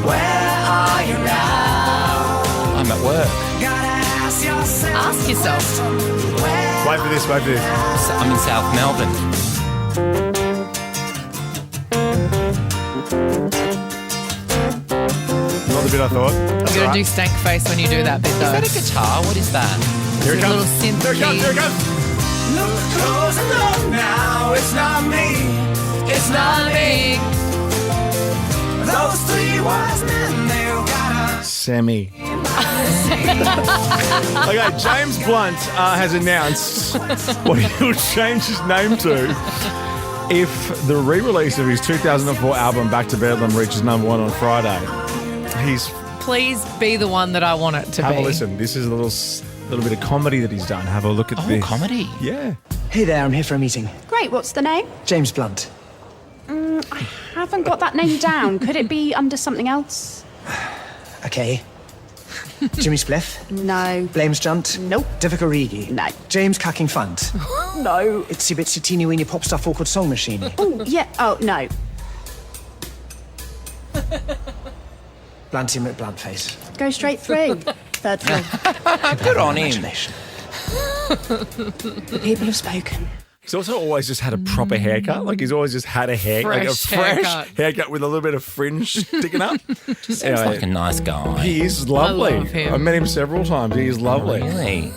where are you now? I'm at work. Ask yourself. Wait for this. I'm in South Melbourne. Not the bit I thought. That's You all got to right. do stank face when you do that bit, though. Is that a guitar? What is that? Here it It's a comes. little synth Here it comes. key. Here it comes. Look close and look now. It's not me. It's not me. Those three wise men, they've got a Sammy. Okay, James Blunt has announced what he'll change his name to if the re-release of his 2004 album Back to Bedlam reaches number 1 on Friday. He's Please be the one that I want it to have be. a listen. This is a little bit of comedy that he's done. Have a look at this. Comedy. Yeah. Hey there, I'm here for a meeting. Great, what's the name? James Blunt. I haven't got that name down. Could it be under something else? Okay. Jimmy Spliff. No. Blames Junt. Nope. Divic No. James Cacking Fund. No. Itsy bitsy teeny weeny pop stuff awkward soul machine. Oh, yeah. Oh, no. Blunty McBluntface. Go straight through. Third floor. Good on him. Imagination. The people have spoken. He's also always just had a proper haircut. Like he's always just had a Fresh haircut with a little bit of fringe sticking up. Seems like a nice guy. He is lovely. I love him. I've met him several times. He is lovely. Really?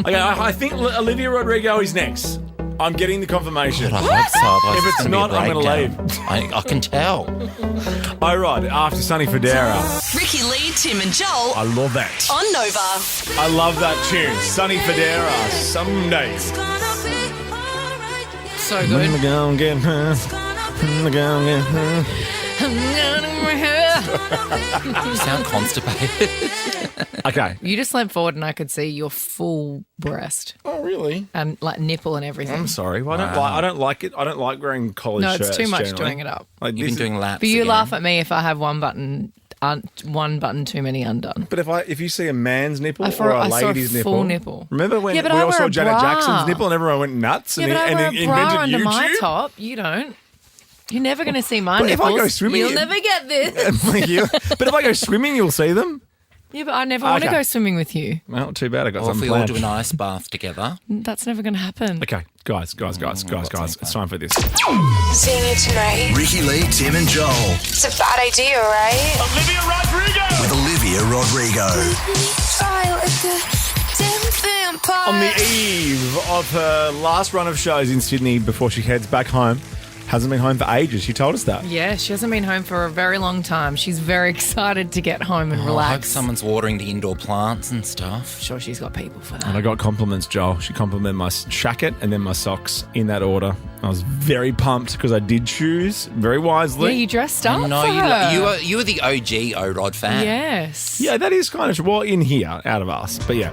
Okay, I think Olivia Rodrigo is next. I'm getting the confirmation. God, I hope so. otherwise If it's gonna be a not, I'm going to breakdown. leave. I can tell. All right, after Sunny Federa. Ricki Lee, Tim and Joel I love that. on Nova. I love that tune. Sunny Federa. Someday. So good. I'm gonna get her. I'm gonna get her. You sound constipated. Okay. You just leant forward and I could see your full breast Oh, really? and like nipple and everything. I'm sorry. Well, I don't like it. I don't like wearing collared No, shirts. it's too much generally. doing it up. Like, You've this been doing laps But you again. laugh at me if I have one button too many undone. But if you see a man's nipple I saw or a a lady's nipple, full nipple. Remember when Yeah, we but I all wear saw a Janet bra. Jackson's nipple and everyone went nuts Yeah, and, but I wear he a bra invented under YouTube? my top. You don't. You're never going to see my But if I nipples. go swimming You'll in- never get this. But if I go swimming, you'll see them. Yeah, but I never want to Okay. go swimming with you. Well, too bad I got Or if something we all planned. do an ice bath together. That's never going to happen. Okay, guys, it's time for this. Seeing you tonight. Ricki Lee, Tim and Joel. It's a bad idea, right? Olivia Rodrigo. With Olivia Rodrigo. Try like a damn vampire. On the eve of her last run of shows in Sydney before she heads back home, hasn't been home for ages. She told us that. Yeah, she hasn't been home for a very long time. She's very excited to get home and I hope relax. someone's watering the indoor plants and stuff. Sure, she's got people for that. And I got compliments, Joel. She complimented my jacket and then my socks in that order. I was very pumped because I did choose very wisely. Yeah, you dressed up No, for her. you were the OG O-Rod fan. Yes. Yeah, that is kind of well in here, out of us. But yeah,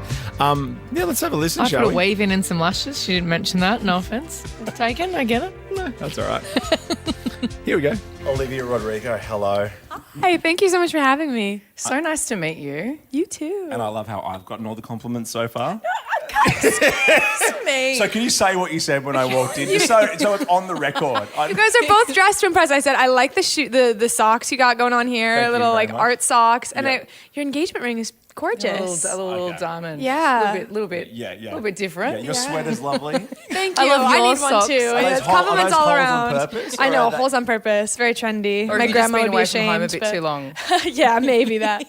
let's have a listen, I shall put we? a weave in and some lashes. She didn't mention that. No offense taken. I get it. No, that's all right. Here we go. Olivia Rodrigo, hello. Hey, thank you so much for having me. So nice to meet you. You too. And I love how I've gotten all the compliments so far. Excuse me. So can you say what you said when I walked in? Just so it's on the record. You guys are both dressed to impress. I said I like the socks you got going on here, Thank you little very like much. art socks, and Yeah. your engagement ring is gorgeous. A little diamond. Yeah. A little bit. Yeah. A little bit different. Yeah, your sweater's lovely. Thank I you. love I your need one socks. too. Are those Compliments holes all on around. purpose, I or know, are they- holes on purpose. Very trendy. Or My have you just grandma been would be away ashamed. from home a bit but- too long? Yeah, maybe that.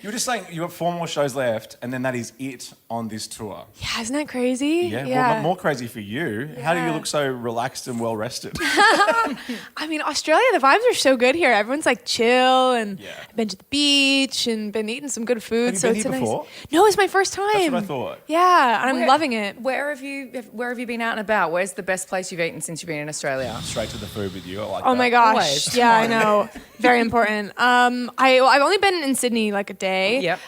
were just saying you got 4 more shows left, and then that is it on this tour. Yeah, isn't that crazy? Yeah, well, more crazy for you. How do you look so relaxed and well rested? I mean, Australia, the vibes are so good here. Everyone's like chill, and I've been to the beach and been eating some good food. Have you been it's here before? No, it's my first time. That's what I thought. Yeah, and I'm loving it. Where have you been out and about? Where's the best place you've eaten since you've been in Australia? Straight to the food with you. I like Oh that. my gosh. Always. Yeah, I know. Very important. I've only been in Sydney like a day. Yep.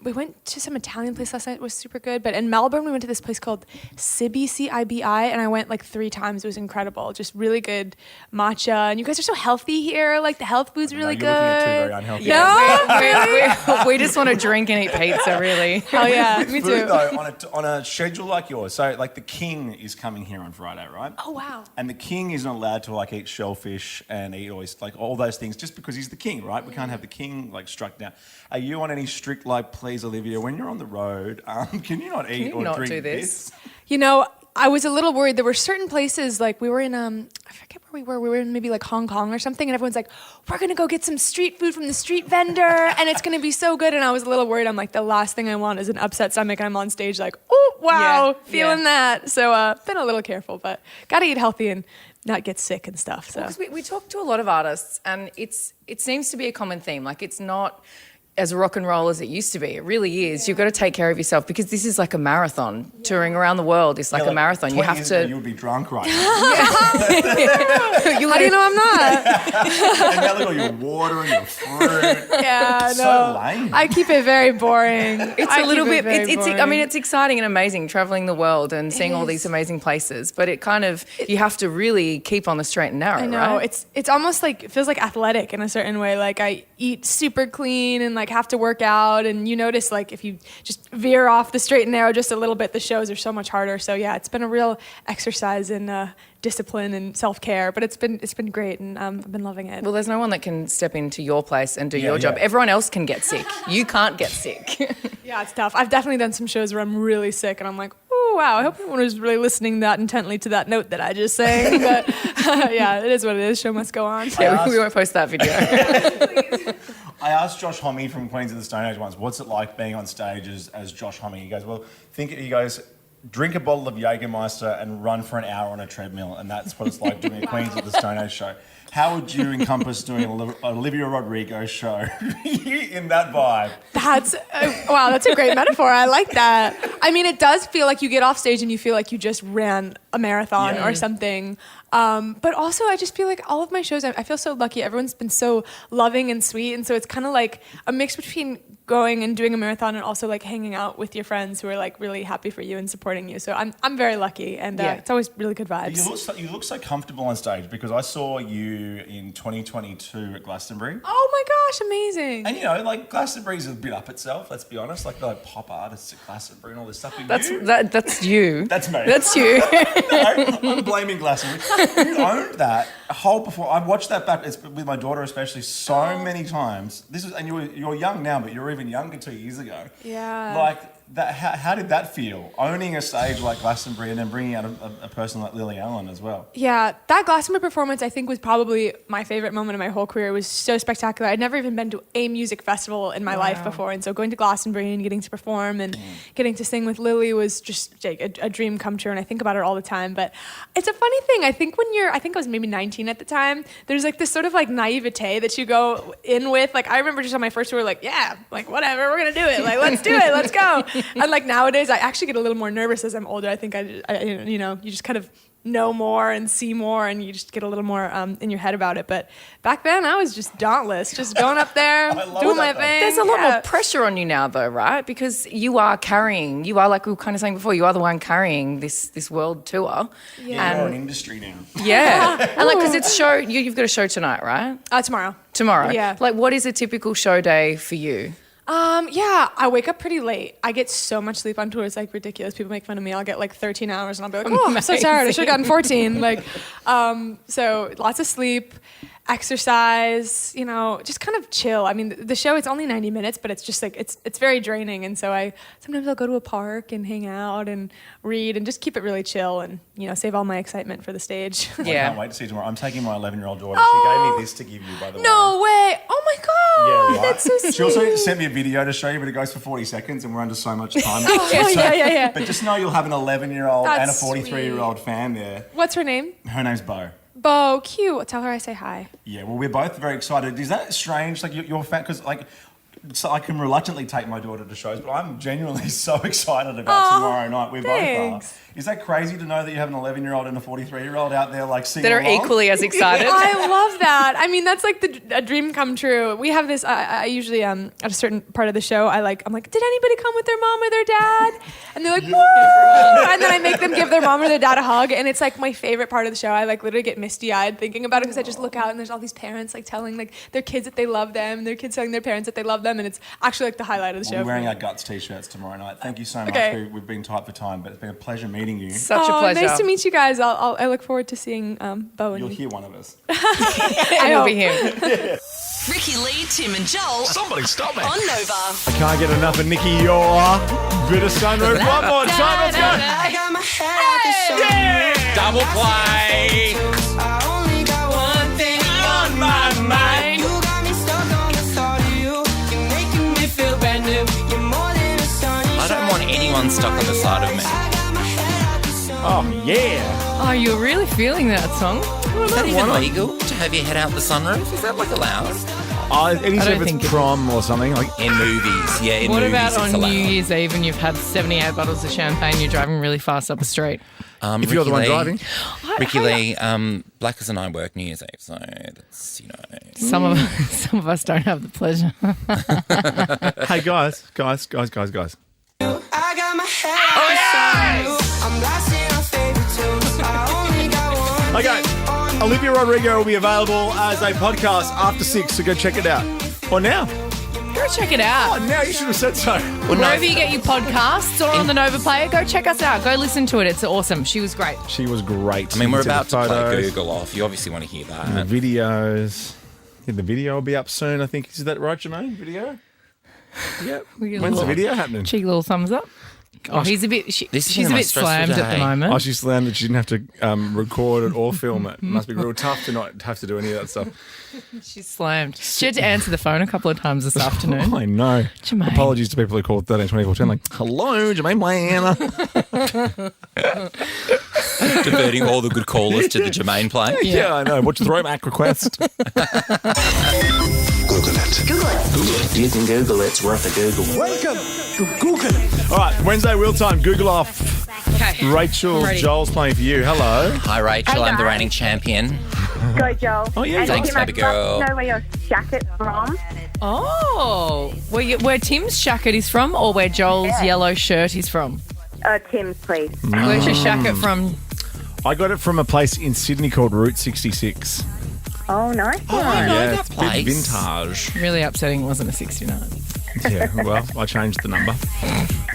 We went to some Italian place last night. It was super good. But in Melbourne, we went to this place called Cibi, C-I-B-I, and I went like 3 times. It was incredible. Just really good matcha. And you guys are so healthy here. Like the health food's really You're looking at 2 very good. unhealthy. No, we just want to drink and eat pizza, really. Hell yeah, me Food, too. though, on a schedule like yours, so like the King is coming here on Friday, right? Oh wow. And the King isn't allowed to like eat shellfish and eat all those things just because he's the King, right? We can't have the King like struck down. Are you on any strict like, please, Olivia, when you're on the road, can you not eat or not drink do this? You know, I was a little worried. There were certain places, like we were in, I forget where we were. We were in maybe like Hong Kong or something, and everyone's like, we're going to go get some street food from the street vendor, and it's going to be so good. And I was a little worried. I'm like, the last thing I want is an upset stomach, and I'm on stage like, oh, wow, feeling that. So been a little careful, but got to eat healthy and not get sick and stuff. So We talk to a lot of artists, and it seems to be a common theme. Like, it's not as rock and roll as it used to be. It really is. You've got to take care of yourself because this is like a marathon. Touring around the world is like a marathon. You have to. You would be drunk right now. How do you know I'm not? And now look at all your water and your fruit. Yeah, It's no. so lame. I keep it very boring. It's a little bit. It's exciting and amazing traveling the world and seeing all these amazing places. But it kind of you have to really keep on the straight and narrow. I know. Right? It's almost like it feels like athletic in a certain way. Like I eat super clean and like have to work out, and you notice like if you just veer off the straight and narrow just a little bit, the shows are so much harder. So yeah, it's been a real exercise in discipline and self-care, but it's been great, and I've been loving it. Well, there's no one that can step into your place and do your job. Everyone else can get sick. You can't get sick. Yeah, it's tough. I've definitely done some shows where I'm really sick, and I'm like, oh wow, I hope everyone was really listening that intently to that note that I just sang. But yeah, it is what it is. Show must go on. Yeah, we won't post that video. I asked Josh Homme from Queens of the Stone Age once, what's it like being on stage as Josh Homme? He goes, drink a bottle of Jägermeister and run for an hour on a treadmill, and that's what it's like doing a Queens of the Stone Age show. How would you encompass doing an Olivia Rodrigo show in that vibe? Wow, that's a great metaphor. I like that. I mean, it does feel like you get off stage and you feel like you just ran a marathon or something. But also, I just feel like all of my shows, I feel so lucky. Everyone's been so loving and sweet, and so it's kind of like a mix between going and doing a marathon and also like hanging out with your friends who are like really happy for you and supporting you. So I'm very lucky, and it's always really good vibes. You look so comfortable on stage because I saw you in 2022 at Glastonbury. Oh my gosh, amazing! And you know, like Glastonbury's a bit up itself. Let's be honest. Like pop artists at Glastonbury and all this stuff. That's you. That's me. That's you. No, I'm blaming Glastonbury. You owned that whole before. I watched that back with my daughter, especially, so many times. And you're young now, but you're even younger 2 years ago. Yeah. Like that. How did that feel? Owning a stage like Glastonbury and then bringing out a person like Lily Allen as well. Yeah, that Glastonbury performance I think was probably my favorite moment of my whole career. It was so spectacular. I'd never even been to a music festival in my life before, and so going to Glastonbury and getting to perform and getting to sing with Lily was just like a dream come true, and I think about it all the time. But it's a funny thing. I think I think I was maybe 19 at the time, there's like this sort of like naivete that you go in with. Like I remember just on my first tour, like, yeah, like whatever, we're gonna do it. Like let's do it, let's go. And like nowadays, I actually get a little more nervous as I'm older. I think I you just kind of know more and see more, and you just get a little more in your head about it. But back then, I was just dauntless, just going up there, doing my thing. There's a lot more pressure on you now, though, right? Because you are like we were kind of saying before, you are the one carrying this world tour. Yeah, you're an industry now. Yeah, and like because it's you've got a show tonight, right? Tomorrow. Yeah. Like, what is a typical show day for you? Yeah, I wake up pretty late. I get so much sleep on tour. It's like ridiculous. People make fun of me. I'll get like 13 hours and I'll be like, oh, I'm so tired. I should have gotten 14. Like, so lots of sleep. exercise, just kind of chill. I mean, the show, it's only 90 minutes, but it's just like, it's very draining. And so sometimes I'll go to a park and hang out and read and just keep it really chill and, save all my excitement for the stage. I can't wait to see you tomorrow. I'm taking my 11-year-old daughter. She gave me this to give you, by the way. No way. Oh my God. Yeah, right. That's so sweet. She also sent me a video to show you, but it goes for 40 seconds and we're under so much time. Yeah. But just know you'll have an 11-year-old and a That's 43-year-old fan there. What's her name? Her name's Bo. Bo, cute. Tell her I say hi. Yeah, well, we're both very excited. Is that strange? Like, you're a fan? Because, so I can reluctantly take my daughter to shows, but I'm genuinely so excited about tomorrow night. We both are. Is that crazy to know that you have an 11-year-old and a 43-year-old out there, singing that are along? equally as excited? I love that. I mean, that's like a dream come true. We have this, I usually, at a certain part of the show, I'm like, did anybody come with their mom or their dad? And they're like, woo! And then I make them give their mom or their dad a hug, and it's like my favorite part of the show. I literally get misty-eyed thinking about it because I just look out and there's all these parents telling their kids that they love them, and their kids telling their parents that they love them, and it's actually the highlight of the show. We're wearing our Guts t-shirts tomorrow night. Thank you so much. Okay. We've been tight for time, but it's been a pleasure meeting you. Such a pleasure. Nice to meet you guys. I look forward to seeing Bo and You'll hear one of us. I will be here. Ricki Lee, Tim and Joel. Somebody stop me. On Nova. I can't get enough of Nikki, your bit of sunroof. One more time, let's go. I got my head out the sunroof. Double play. I only got one thing on my mind. You got me stuck on the thought of you. You're making me feel brand new. You're more than a sunny I don't want anyone stuck on the side of me. Oh, yeah. Oh, you're really feeling that song. Is that even legal to have your head out the sunroof? Is that allowed? It is if it's prom or something. In movies, yeah. In What movies, about it's on allowed. New Year's Eve and you've had 78 bottles of champagne, you're driving really fast up the street? If you're the one driving. Ricki Lee, Blackers and I work New Year's Eve, so that's, Some of us don't have the pleasure. Hey, guys. I got my head out the sunroof. I'm blasting our favorite tunes. I only got one Okay, thing on Olivia Rodrigo will be available as a podcast after 6, so go check it out. Or now. Go check it out. Oh, now you should have said so. Wherever you get your podcasts or on the Nova Player, go check us out. Go listen to it. It's awesome. She was great. She was great. I mean, we're You can about see the to play photos, Google off. You obviously want to hear that. and the videos. Yeah, the video will be up soon, I think. Is that right, Jermaine? Video? Yep. When's the video happening? Cheeky little thumbs up. Oh, she's a bit. This has She's been a my bit stressful slammed at the day. moment. Oh, she's slammed that she didn't have to record it or film it. Must be real tough to not have to do any of that stuff. She's slammed. She had to answer the phone a couple of times this afternoon. I know. Jermaine. Apologies to people who called 13 24 10 like, hello, Jermaine Blanna. Diverting all the good callers to the Jermaine play. Yeah, I know. What's your throwback request? Google it. Google it. You can Google it. It's worth a Google. Welcome to Google it. All right, Wednesday wheel time. Google off. Okay. Rachel, Ready. Joel's playing for you. Hello. Hi, Rachel. I'm the guys. reigning champion. Go, Joel. Oh, yeah. And Thanks, Tim, I'd baby love girl. to know where your jacket's from. Oh, where Tim's jacket is from, or where Joel's yellow shirt is from? Tim's, please. Where's your jacket from? I got it from a place in Sydney called Route 66. Oh, nice. Oh, I know Yeah, that it's a bit place. vintage. Really upsetting. It wasn't a 69. Yeah, well, I changed the number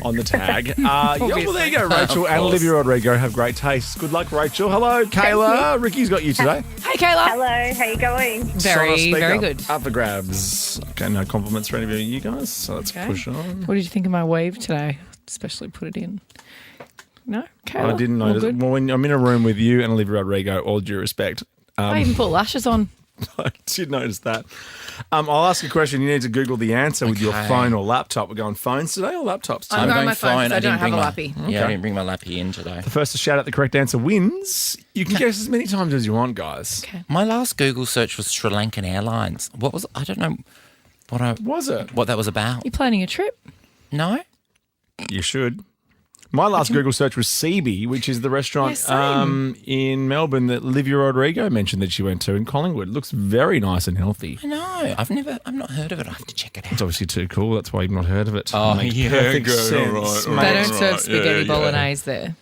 on the tag. Yeah, well, there you go, Rachel and course. Olivia Rodrigo have great taste. Good luck, Rachel. Hello, Kayla. Ricky's got you today. Hey, Kayla. Hello, how you going? Son of a Very, speaker. very good. Up for grabs. Okay, no compliments for any of you guys, so let's Okay. push on. What did you think of my weave today? Especially put it in. No, Kayla. I didn't All notice. good? Well, when I'm in a room with you and Olivia Rodrigo, all due respect, I even put lashes on. I did notice that. I'll ask a question. You need to Google the answer with your Okay. phone or laptop. We're going phones today or laptops today? I'm going going my phone 'cause I don't didn't have bring a my- lappy. Yeah, I Okay. didn't bring my lappy in today. The first to shout out the correct answer wins. You can guess as many times as you want, guys. Okay. My last Google search was Sri Lankan Airlines. What was? I don't know Was it? what that was about. You planning a trip? No. You should. My last Google search was Seaby, which is the restaurant Yeah, same. in Melbourne that Olivia Rodrigo mentioned that she went to in Collingwood. It looks very nice and healthy. I know. I've not heard of it. I have to check it out. It's obviously too cool. That's why you've not heard of it. Oh, Makes yeah, perfect good. sense. All right, They Makes- don't serve spaghetti bolognese there.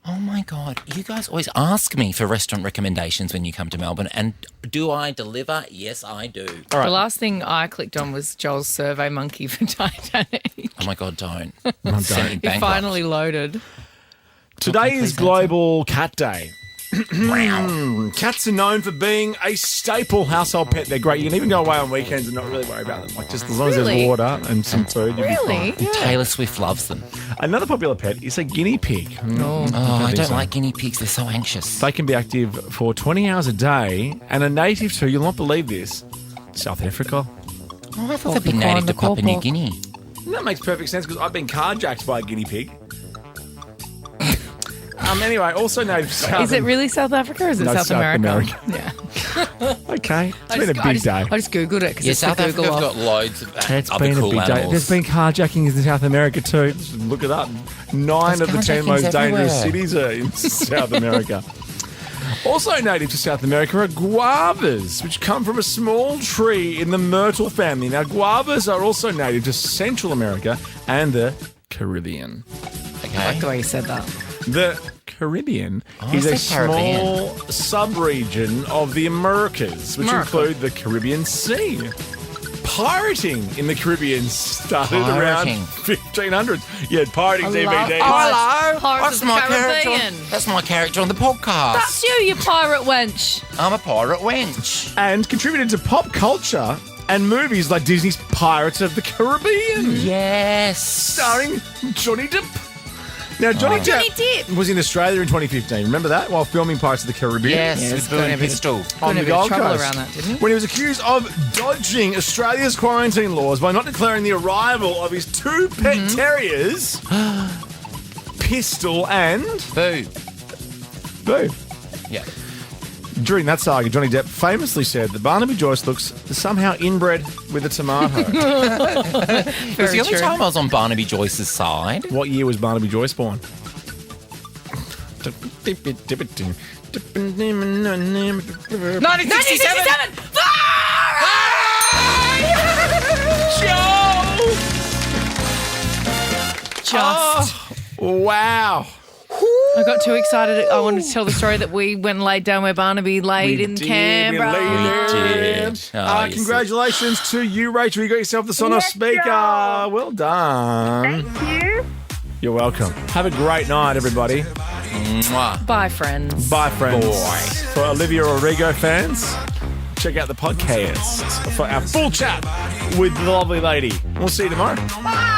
Oh my God. You guys always ask me for restaurant recommendations when you come to Melbourne. And do I deliver? Yes, I do. All right. The last thing I clicked on was Joel's Survey Monkey for Titanic. Oh my God, don't. Don't. Send me He bankrupt. finally loaded. Today is Global Cat Day. Cats are known for being a staple household pet. They're great. You can even go away on weekends and not really worry about them. Like, just as long as there's water and some food, you'll be fine. And Taylor Swift loves them. Another popular pet is a guinea pig. I don't like guinea pigs. They're so anxious. They can be active for 20 hours a day and are native to, you'll not believe this, South Africa. I thought they'd be native to Papua New Guinea. That makes perfect sense because I've been carjacked by a guinea pig. Anyway, also native to South Is it really South Africa or is it South America? Yeah. Okay. It's been a big day. I just Googled it because it's South the Google Africa's off. got loads of It's other been cool a big day. animals. There's been carjackings in South America too. Just look it up. 9 of the 10 most dangerous cities are in South America. Also native to South America are guavas, which come from a small tree in the myrtle family. Now, guavas are also native to Central America and the Caribbean. Okay. I like the way you said that. The Caribbean is a small sub-region of the Americas, which include the Caribbean Sea. Pirating in the Caribbean started around 1500s. You had pirating DVDs. Hello. Pirates of the Caribbean. That's my character on the podcast. That's you pirate wench. I'm a pirate wench. And contributed to pop culture and movies like Disney's Pirates of the Caribbean. Yes. Starring Johnny Depp. Now, Johnny Depp was in Australia in 2015. Remember that? While filming Pirates of the Caribbean? Yes, with Boone Pistol. On the Gold trouble Coast. around that, didn't he? When he was accused of dodging Australia's quarantine laws by not declaring the arrival of his 2 pet terriers, Pistol and... Boo. Yeah. During that saga, Johnny Depp famously said that Barnaby Joyce looks somehow inbred with a tomato. It was the only time I was on Barnaby Joyce's side. What year was Barnaby Joyce born? 1967! Just. Wow. I got too excited. I wanted to tell the story that we went and laid down where Barnaby laid in Canberra. Congratulations to you, Rachel. You got yourself the Sonos speaker. Well done. Thank you. You're welcome. Have a great night, everybody. Mwah. Bye, friends. Bye, friends. For Olivia Rodrigo fans, check out the podcast for our full chat with the lovely lady. We'll see you tomorrow. Bye.